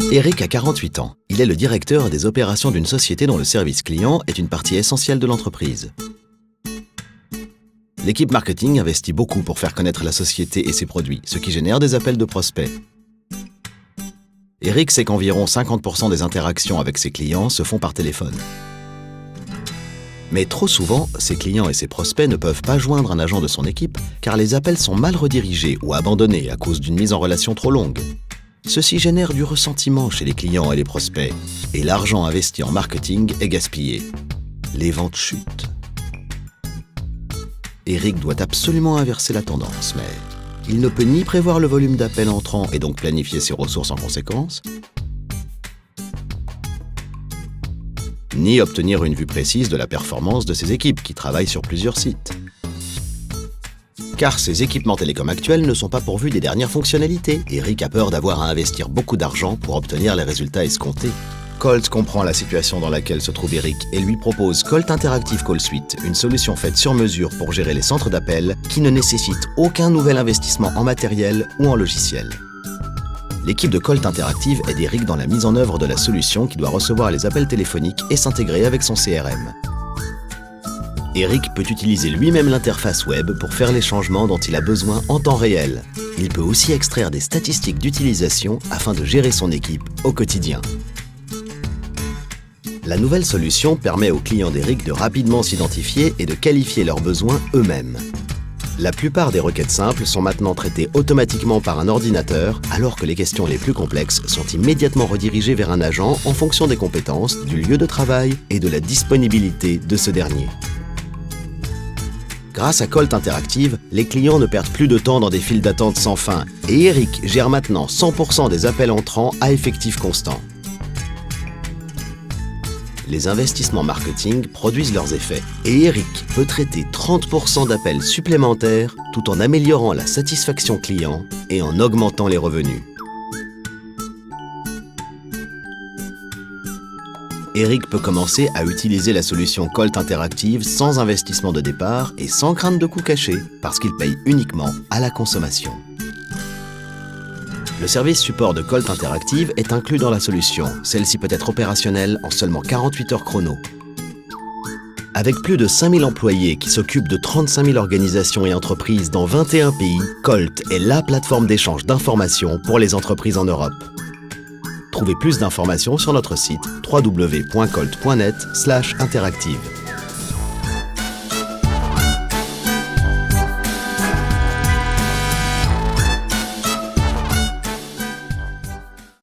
Eric a 48 ans. Il est le directeur des opérations d'une société dont le service client est une partie essentielle de l'entreprise. L'équipe marketing investit beaucoup pour faire connaître la société et ses produits, ce qui génère des appels de prospects. Eric sait qu'environ 50% des interactions avec ses clients se font par téléphone. Mais trop souvent, ses clients et ses prospects ne peuvent pas joindre un agent de son équipe car les appels sont mal redirigés ou abandonnés à cause d'une mise en relation trop longue. Ceci génère du ressentiment chez les clients et les prospects, et l'argent investi en marketing est gaspillé. Les ventes chutent. Eric doit absolument inverser la tendance, mais il ne peut ni prévoir le volume d'appels entrants et donc planifier ses ressources en conséquence, ni obtenir une vue précise de la performance de ses équipes qui travaillent sur plusieurs sites. Car ses équipements télécoms actuels ne sont pas pourvus des dernières fonctionnalités. Eric a peur d'avoir à investir beaucoup d'argent pour obtenir les résultats escomptés. Colt comprend la situation dans laquelle se trouve Eric et lui propose Colt Interactive Call Suite, une solution faite sur mesure pour gérer les centres d'appels qui ne nécessitent aucun nouvel investissement en matériel ou en logiciel. L'équipe de Colt Interactive aide Eric dans la mise en œuvre de la solution qui doit recevoir les appels téléphoniques et s'intégrer avec son CRM. Eric peut utiliser lui-même l'interface web pour faire les changements dont il a besoin en temps réel. Il peut aussi extraire des statistiques d'utilisation afin de gérer son équipe au quotidien. La nouvelle solution permet aux clients d'Eric de rapidement s'identifier et de qualifier leurs besoins eux-mêmes. La plupart des requêtes simples sont maintenant traitées automatiquement par un ordinateur, alors que les questions les plus complexes sont immédiatement redirigées vers un agent en fonction des compétences, du lieu de travail et de la disponibilité de ce dernier. Grâce à Colt Interactive, les clients ne perdent plus de temps dans des files d'attente sans fin et Eric gère maintenant 100% des appels entrants à effectif constant. Les investissements marketing produisent leurs effets et Eric peut traiter 30% d'appels supplémentaires tout en améliorant la satisfaction client et en augmentant les revenus. Eric peut commencer à utiliser la solution Colt Interactive sans investissement de départ et sans crainte de coûts cachés, parce qu'il paye uniquement à la consommation. Le service support de Colt Interactive est inclus dans la solution. Celle-ci peut être opérationnelle en seulement 48 heures chrono. Avec plus de 5000 employés qui s'occupent de 35 000 organisations et entreprises dans 21 pays, Colt est la plateforme d'échange d'informations pour les entreprises en Europe. Trouvez plus d'informations sur notre site www.colt.net/interactive.